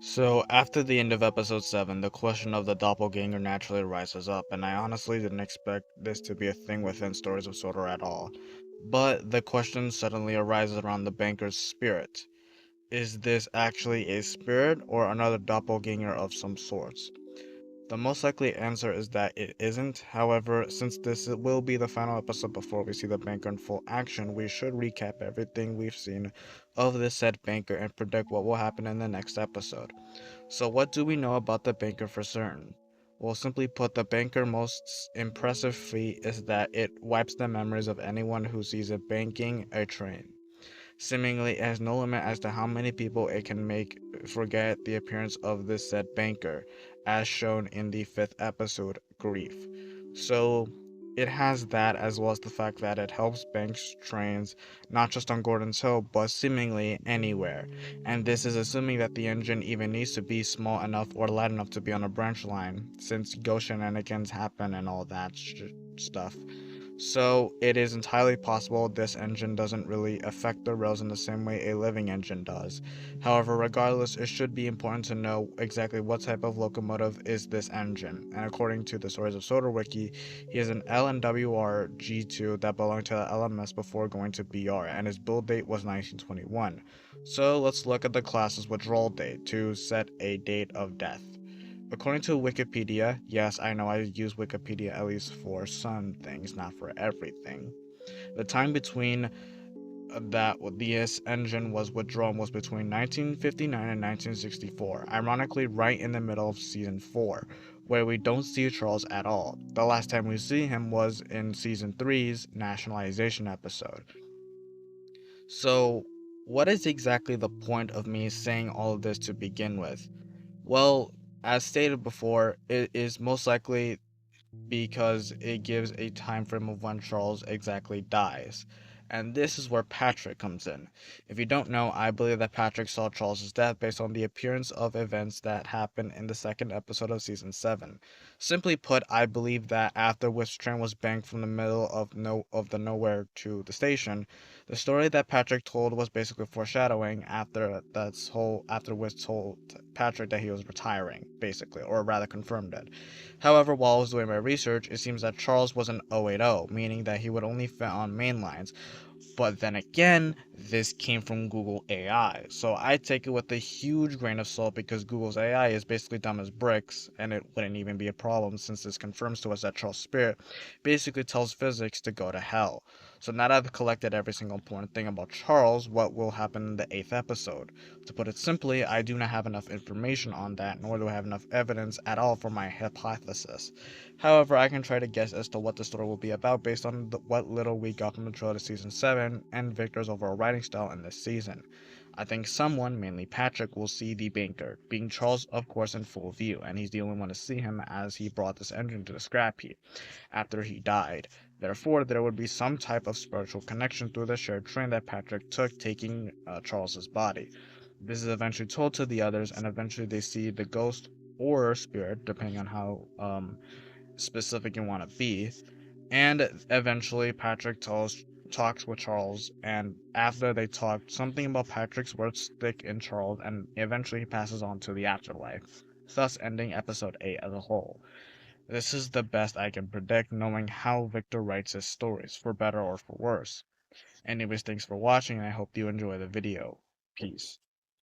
So, after the end of episode 7, the question of the doppelganger naturally rises up, and I honestly didn't expect this to be a thing within Stories of Sodor at all. But the question suddenly arises around the banker's spirit. Is this actually a spirit or another doppelganger of some sorts? The most likely answer is that it isn't. However, since this will be the final episode before we see the banker in full action, we should recap everything we've seen of this said banker and predict what will happen in the next episode. So what do we know about the banker for certain? Well, simply put, the banker's most impressive feat is that it wipes the memories of anyone who sees it banking a train. Seemingly, it has no limit as to how many people it can make forget the appearance of this said banker, as shown in the 5th episode, Grief. So, it has that as well as the fact that it helps bank trains not just on Gordon's Hill, but seemingly anywhere. And this is assuming that the engine even needs to be small enough or light enough to be on a branch line, since ghost shenanigans happen and all that stuff. So it is entirely possible this engine doesn't really affect the rails in the same way a living engine does. However, regardless, it should be important to know exactly what type of locomotive is this engine. And according to the Stories of Sodor wiki, he is an LNWR G2 that belonged to the LMS before going to BR, and his build date was 1921. So let's look at the class's withdrawal date to set a date of death. According to Wikipedia, yes, I know I use Wikipedia at least for some things, not for everything. The time between that this engine was withdrawn was between 1959 and 1964, ironically right in the middle of season 4, where we don't see Charles at all. The last time we see him was in season 3's nationalization episode. So, what is exactly the point of me saying all of this to begin with? Well, as stated before, it is most likely because it gives a time frame of when Charles exactly dies. And this is where Patrick comes in. If you don't know, I believe that Patrick saw Charles's death based on the appearance of events that happened in the second episode of season 7. Simply put, I believe that after Wisp train was banked from the middle of the nowhere to the station, the story that Patrick told was basically foreshadowing after Wisp told Patrick that he was retiring, basically, or rather confirmed it. However, while I was doing my research, it seems that Charles was an 080, meaning that he would only fit on main lines. But then again, this came from Google AI, so I take it with a huge grain of salt because Google's AI is basically dumb as bricks, and it wouldn't even be a problem since this confirms to us that Charles' spirit basically tells physics to go to hell. So now that I've collected every single important thing about Charles, what will happen in the 8th episode? To put it simply, I do not have enough information on that, nor do I have enough evidence at all for my hypothesis. However, I can try to guess as to what the story will be about based on what little we got from the trailer to season 7 and Victor's overall writing style in this season. I think someone, mainly Patrick, will see the banker, being Charles of course in full view, and he's the only one to see him as he brought this engine to the scrap heap after he died. Therefore, there would be some type of spiritual connection through the shared train that Patrick took, taking Charles's body. This is eventually told to the others, and eventually they see the ghost or spirit, depending on how specific you want to be. And eventually, talks with Charles, and after they talk, something about Patrick's words stick in Charles, and eventually he passes on to the afterlife, thus ending episode 8 as a whole. This is the best I can predict, knowing how Victor writes his stories, for better or for worse. Anyways, thanks for watching, and I hope you enjoy the video. Peace.